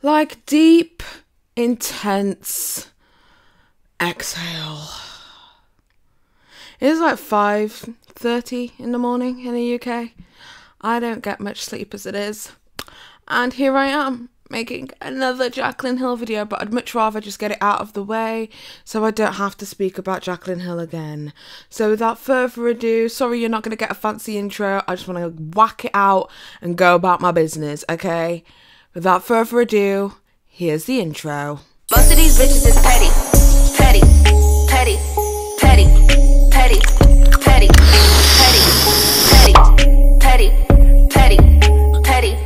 Like deep, intense exhale. It's like 5:30 in the morning in the UK. I don't get much sleep as it is. And here I am making another Jaclyn Hill video, but I'd much rather just get it out of the way so I don't have to speak about Jaclyn Hill again. So without further ado, sorry you're not going to get a fancy intro. I just want to whack it out and go about my business, okay? Without further ado, here's the intro. Most of these bitches is petty, petty, petty, petty, petty, petty, petty, petty, petty, petty, petty.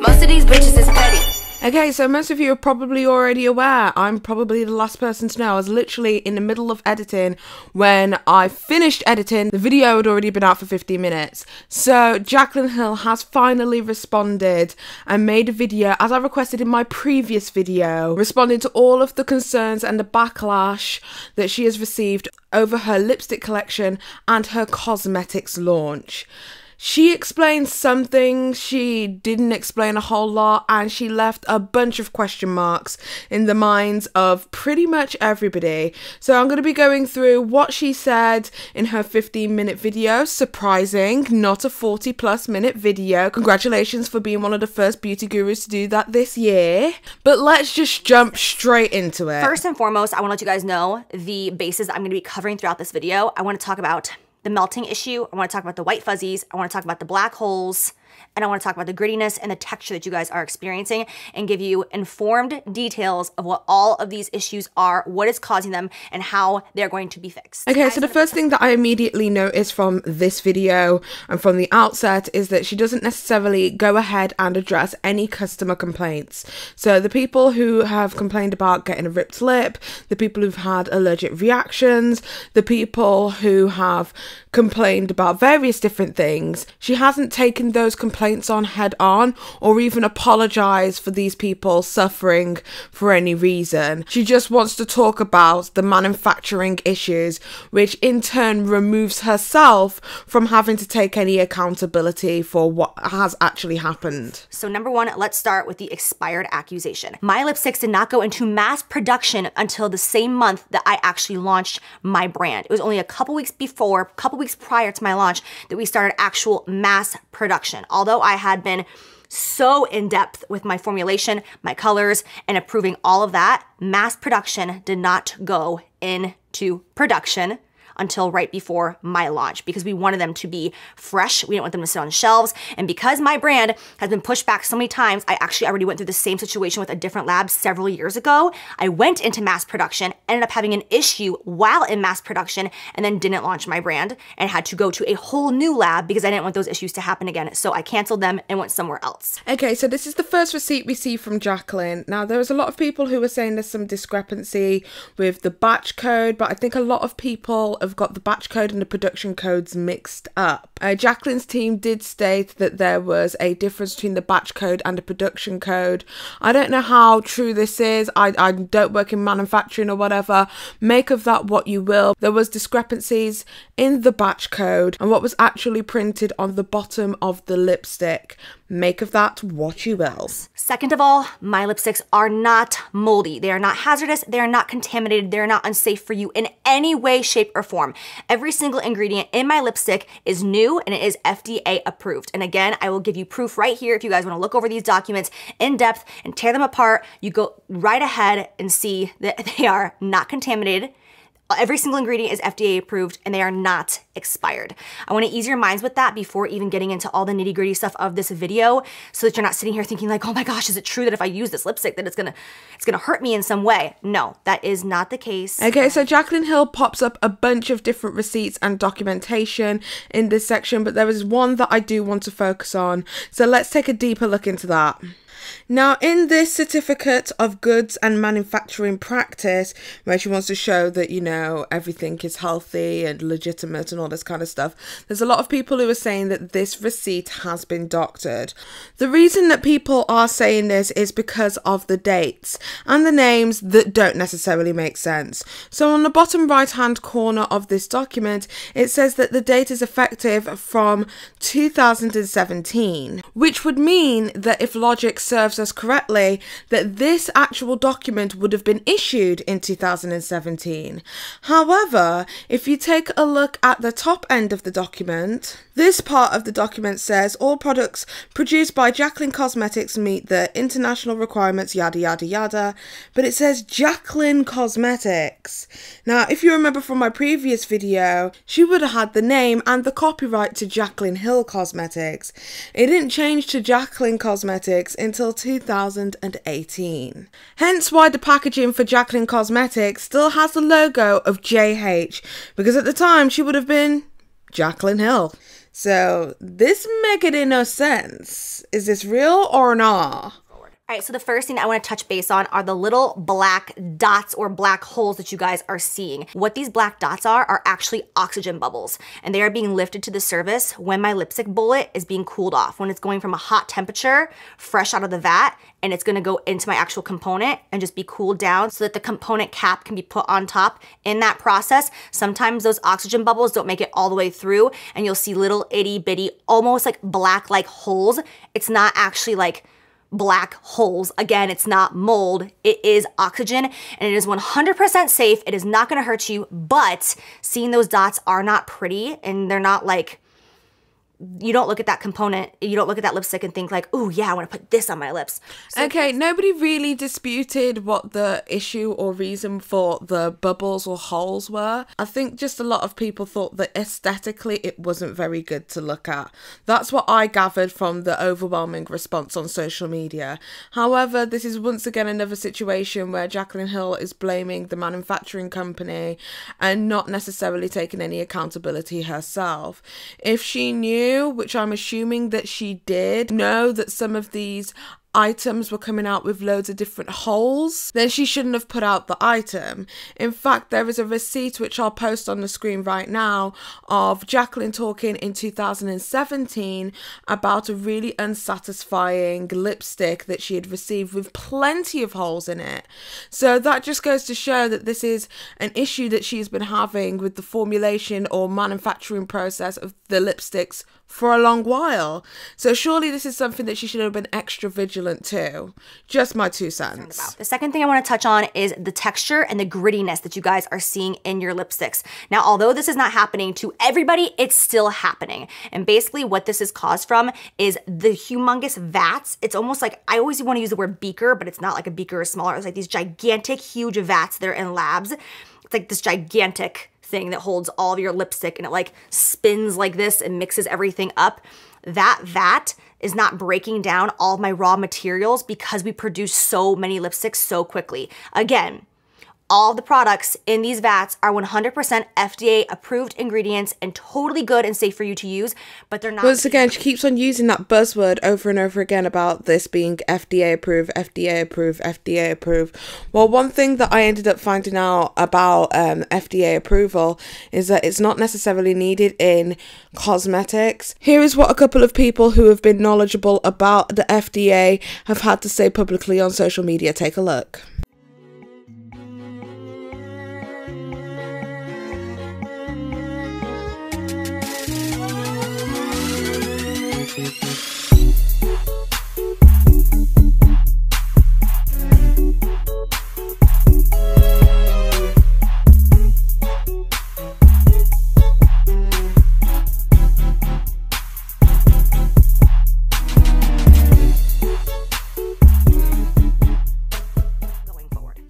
Most of these bitches is petty. Okay, so most of you are probably already aware. I'm probably the last person to know. I was literally in the middle of editing. When I finished editing, the video had already been out for 15 minutes. So Jaclyn Hill has finally responded and made a video, as I requested in my previous video, responding to all of the concerns and the backlash that she has received over her lipstick collection and her cosmetics launch. She explained some things, she didn't explain a whole lot, and she left a bunch of question marks in the minds of pretty much everybody. So I'm going to be going through what she said in her 15-minute video. Surprising, not a 40+ minute video. Congratulations for being one of the first beauty gurus to do that this year. But let's just jump straight into it. First and foremost, I want to let you guys know the bases I'm going to be covering throughout this video. I want to talk about the melting issue, I want to talk about the white fuzzies, I want to talk about the black holes, and I want to talk about the grittiness and the texture that you guys are experiencing and give you informed details of what all of these issues are, what is causing them, and how they're going to be fixed. Okay, so the first thing that I immediately noticed from this video and from the outset is that she doesn't necessarily go ahead and address any customer complaints. So the people who have complained about getting a ripped lip, the people who've had allergic reactions, the people who have complained about various different things, she hasn't taken those complaints on head on or even apologize for these people suffering for any reason. She just wants to talk about the manufacturing issues, which in turn removes herself from having to take any accountability for what has actually happened. So number one, let's start with the expired accusation. My lipsticks did not go into mass production until the same month that I actually launched my brand. It was only a couple weeks prior to my launch that we started actual mass production. Although I had been so in depth with my formulation, my colors, and approving all of that, mass production did not go into production until right before my launch because we wanted them to be fresh. We didn't want them to sit on shelves. And because my brand has been pushed back so many times, I actually already went through the same situation with a different lab several years ago. I went into mass production, ended up having an issue while in mass production, and then didn't launch my brand and had to go to a whole new lab because I didn't want those issues to happen again. So I canceled them and went somewhere else. Okay, so this is the first receipt we see from Jaclyn. Now, there was a lot of people who were saying there's some discrepancy with the batch code, but I think a lot of people have got the batch code and the production codes mixed up. Jaclyn's team did state that there was a difference between the batch code and the production code. I don't know how true this is. I don't work in manufacturing or whatever. Make of that what you will. There was discrepancies in the batch code and what was actually printed on the bottom of the lipstick. Make of that what you will. Second of all, my lipsticks are not moldy. They are not hazardous. They are not contaminated. They're not unsafe for you in any way, shape, or form. Every single ingredient in my lipstick is new and it is FDA approved. And again, I will give you proof right here. If you guys want to look over these documents in depth and tear them apart, you go right ahead and see that they are not contaminated. Every single ingredient is FDA approved and they are not expired. I want to ease your minds with that before even getting into all the nitty gritty stuff of this video so that you're not sitting here thinking like, oh my gosh, is it true that if I use this lipstick that it's gonna hurt me in some way? No, that is not the case. Okay, so Jaclyn Hill pops up a bunch of different receipts and documentation in this section, but there is one that I do want to focus on. So let's take a deeper look into that. Now, in this certificate of goods and manufacturing practice, where she wants to show that, you know, everything is healthy and legitimate and all this kind of stuff, there's a lot of people who are saying that this receipt has been doctored. The reason that people are saying this is because of the dates and the names that don't necessarily make sense. So on the bottom right-hand corner of this document, it says that the date is effective from 2017, which would mean that if Logic serves us correctly, that this actual document would have been issued in 2017. However, if you take a look at the top end of the document, this part of the document says all products produced by Jaclyn Cosmetics meet the international requirements, yada yada yada, but it says Jaclyn Cosmetics. Now, if you remember from my previous video, she would have had the name and the copyright to Jaclyn Hill Cosmetics. It didn't change to Jaclyn Cosmetics until 2018. Hence why the packaging for Jaclyn Cosmetics still has the logo of JH, because at the time she would have been Jaclyn Hill. So this make it no sense. Is this real or not? All right, so the first thing I want to touch base on are the little black dots or black holes that you guys are seeing. What these black dots are actually oxygen bubbles, and they are being lifted to the surface when my lipstick bullet is being cooled off, when it's going from a hot temperature, fresh out of the vat, and it's gonna go into my actual component and just be cooled down so that the component cap can be put on top. In that process, sometimes those oxygen bubbles don't make it all the way through, and you'll see little itty bitty, almost like black-like holes. It's not actually like black holes. Again, it's not mold, it is oxygen, and it is 100% safe. It is not gonna hurt you, but seeing those dots are not pretty, and they're not like, you don't look at that component, you don't look at that lipstick and think like, oh yeah, I want to put this on my lips. So okay, nobody really disputed what the issue or reason for the bubbles or holes were. I think just a lot of people thought that aesthetically it wasn't very good to look at. That's what I gathered from the overwhelming response on social media. However, this is once again another situation where Jaclyn Hill is blaming the manufacturing company and not necessarily taking any accountability herself. If she knew, which I'm assuming that she did, know that some of these items were coming out with loads of different holes, then she shouldn't have put out the item. In fact, there is a receipt which I'll post on the screen right now of Jaclyn talking in 2017 about a really unsatisfying lipstick that she had received with plenty of holes in it. So that just goes to show that this is an issue that she's been having with the formulation or manufacturing process of the lipsticks for a long while. So surely this is something that she should have been extra vigilant to. Just my 2 cents. The second thing I want to touch on is the texture and the grittiness that you guys are seeing in your lipsticks. Now, although this is not happening to everybody, it's still happening. And basically what this is caused from is the humongous vats. It's almost like, I always want to use the word beaker, but it's not like a beaker or smaller. It's like these gigantic, huge vats that are in labs. It's like this gigantic thing that holds all of your lipstick, and it like spins like this and mixes everything up. That vat is not breaking down all of my raw materials because we produce so many lipsticks so quickly. Again, all the products in these vats are 100% FDA approved ingredients and totally good and safe for you to use, but they're not. Once again, she keeps on using that buzzword over and over again about this being FDA approved, FDA approved, FDA approved. Well, one thing that I ended up finding out about FDA approval is that it's not necessarily needed in cosmetics. Here is what a couple of people who have been knowledgeable about the FDA have had to say publicly on social media. Take a look.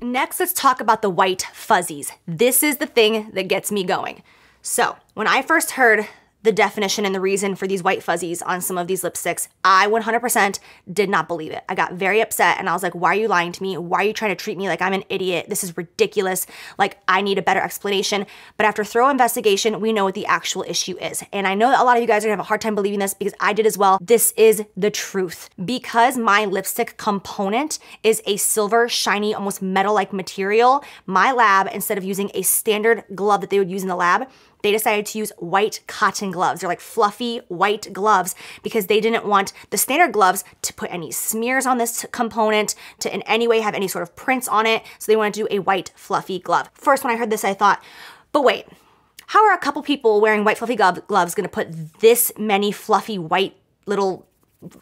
Next, let's talk about the white fuzzies. This is the thing that gets me going. So when I first heard the definition and the reason for these white fuzzies on some of these lipsticks, I 100% did not believe it. I got very upset and I was like, why are you lying to me? Why are you trying to treat me like I'm an idiot? This is ridiculous. Like, I need a better explanation. But after thorough investigation, we know what the actual issue is. And I know that a lot of you guys are gonna have a hard time believing this because I did as well. This is the truth. Because my lipstick component is a silver, shiny, almost metal-like material, my lab, instead of using a standard glove that they would use in the lab, they decided to use white cotton gloves. They're like fluffy white gloves because they didn't want the standard gloves to put any smears on this component, to in any way have any sort of prints on it. So they wanted to do a white fluffy glove. First, when I heard this, I thought, but wait, how are a couple people wearing white fluffy gloves gonna put this many fluffy white little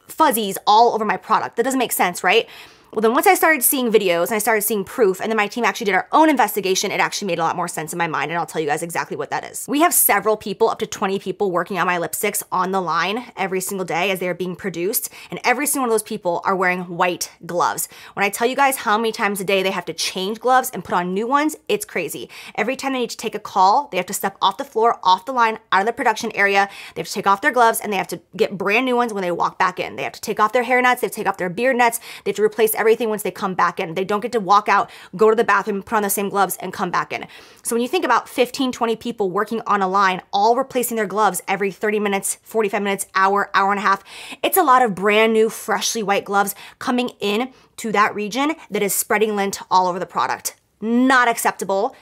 fuzzies all over my product. That doesn't make sense, right? Well, then once I started seeing videos and I started seeing proof, and then my team actually did our own investigation, it actually made a lot more sense in my mind, and I'll tell you guys exactly what that is. We have several people, up to 20 people, working on my lipsticks on the line every single day as they are being produced, and every single one of those people are wearing white gloves. When I tell you guys how many times a day they have to change gloves and put on new ones, it's crazy. Every time they need to take a call, they have to step off the floor, off the line, out of the production area, they have to take off their gloves, and they have to get brand new ones when they walk back in. They have to take off their hair nets, they have to take off their beard nets, they have to replace everything once they come back in. They don't get to walk out, go to the bathroom, put on the same gloves, and come back in. So when you think about 15, 20 people working on a line, all replacing their gloves every 30 minutes, 45 minutes, hour, hour and a half, it's a lot of brand new, freshly white gloves coming in to that region that is spreading lint all over the product. Not acceptable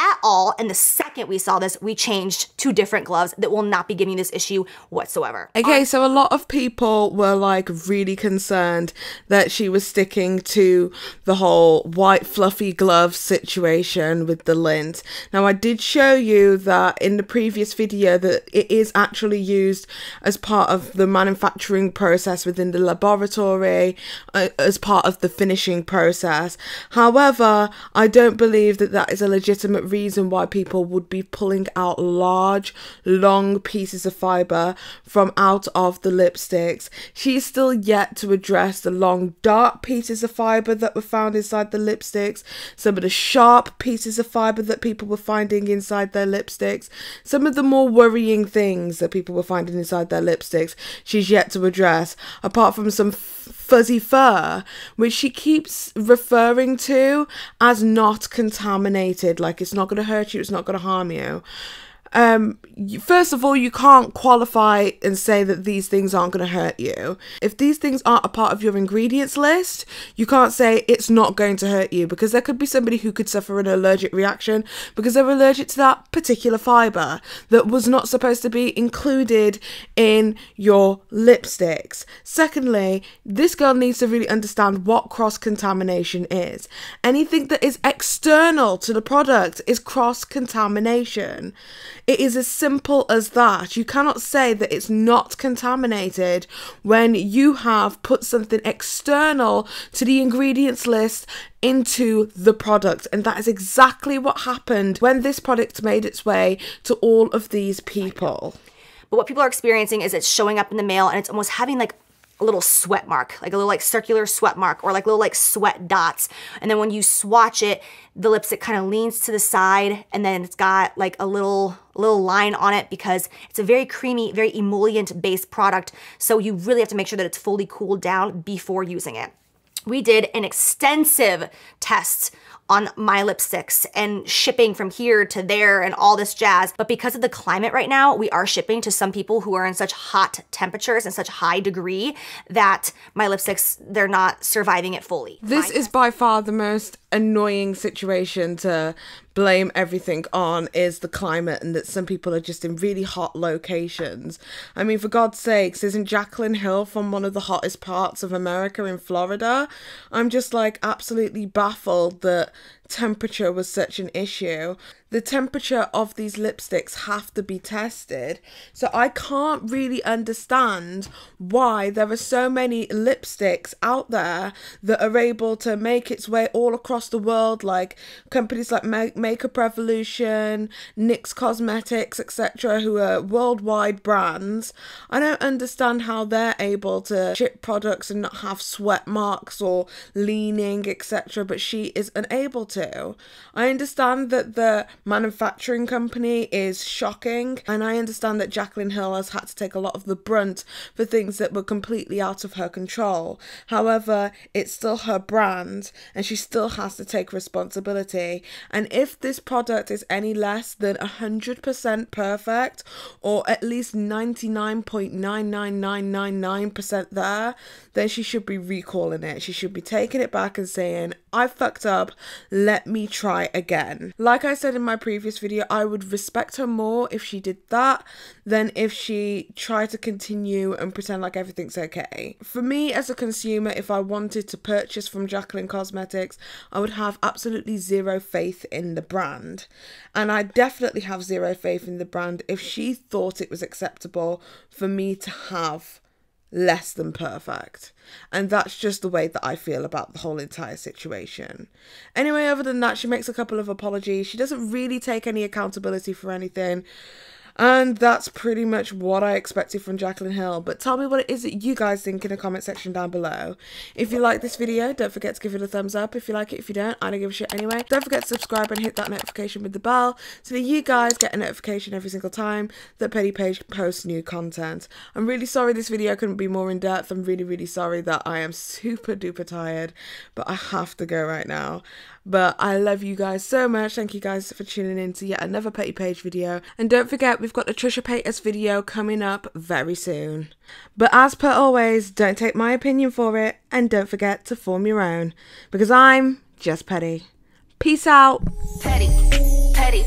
at all. And the second we saw this, we changed to different gloves that will not be giving you this issue whatsoever. Okay, so a lot of people were like really concerned that she was sticking to the whole white fluffy glove situation with the lint. Now, I did show you that in the previous video that it is actually used as part of the manufacturing process within the laboratory, as part of the finishing process. However, I don't believe that that is a legitimate reason why people would be pulling out large, long pieces of fiber from out of the lipsticks. She's still yet to address the long, dark pieces of fiber that were found inside the lipsticks, some of the sharp pieces of fiber that people were finding inside their lipsticks, some of the more worrying things that people were finding inside their lipsticks. She's yet to address, apart from some fuzzy fur, which she keeps referring to as not contaminated, like it's not going to hurt you, it's not going to harm you. First of all, you can't qualify and say that these things aren't going to hurt you. If these things aren't a part of your ingredients list, you can't say it's not going to hurt you, because there could be somebody who could suffer an allergic reaction because they're allergic to that particular fiber that was not supposed to be included in your lipsticks. Secondly, this girl needs to really understand what cross-contamination is. Anything that is external to the product is cross-contamination. It is as simple as that. You cannot say that it's not contaminated when you have put something external to the ingredients list into the product. And that is exactly what happened when this product made its way to all of these people. But what people are experiencing is it's showing up in the mail and it's almost having like a little sweat mark, like a little like circular sweat mark, or like little like sweat dots. And then when you swatch it, the lipstick kind of leans to the side, and then it's got like a little line on it because it's a very creamy, very emollient based product. So you really have to make sure that it's fully cooled down before using it. We did an extensive test on my lipsticks and shipping from here to there and all this jazz. But because of the climate right now, we are shipping to some people who are in such hot temperatures and such high degree that my lipsticks, they're not surviving it fully. This is by far the most annoying situation to blame everything on, is the climate, and that some people are just in really hot locations. I mean, for God's sakes, isn't Jaclyn Hill from one of the hottest parts of America in Florida? I'm just like absolutely baffled that temperature was such an issue. The temperature of these lipsticks have to be tested. So I can't really understand why there are so many lipsticks out there that are able to make its way all across the world, like companies like Makeup Revolution, NYX Cosmetics, etc., who are worldwide brands. I don't understand how they're able to ship products and not have sweat marks or leaning, etc., but she is unable to. I understand that the manufacturing company is shocking, and I understand that Jaclyn Hill has had to take a lot of the brunt for things that were completely out of her control. However, it's still her brand and she still has to take responsibility. And if this product is any less than 100% perfect, or at least 99.99999% there, then she should be recalling it. She should be taking it back and saying, I fucked up, let me try again. Like I said in my previous video, I would respect her more if she did that than if she tried to continue and pretend like everything's okay. For me as a consumer, if I wanted to purchase from Jaclyn Cosmetics, I would have absolutely zero faith in the brand. And I definitely have zero faith in the brand if she thought it was acceptable for me to have less than perfect. And that's just the way that I feel about the whole entire situation. Anyway, other than that, she makes a couple of apologies. She doesn't really take any accountability for anything. And that's pretty much what I expected from Jaclyn Hill. But tell me what it is that you guys think in the comment section down below. If you like this video, don't forget to give it a thumbs up. If you like it, if you don't, I don't give a shit anyway. Don't forget to subscribe and hit that notification with the bell so that you guys get a notification every single time that Petty Paige posts new content. I'm really sorry this video couldn't be more in depth. I'm really, really sorry that I am super duper tired, but I have to go right now. But I love you guys so much. Thank you guys for tuning in to yet another Petty Paige video. And don't forget, we've got the Trisha Paytas video coming up very soon. But as per always, don't take my opinion for it. And don't forget to form your own. Because I'm just petty. Peace out. Petty, petty.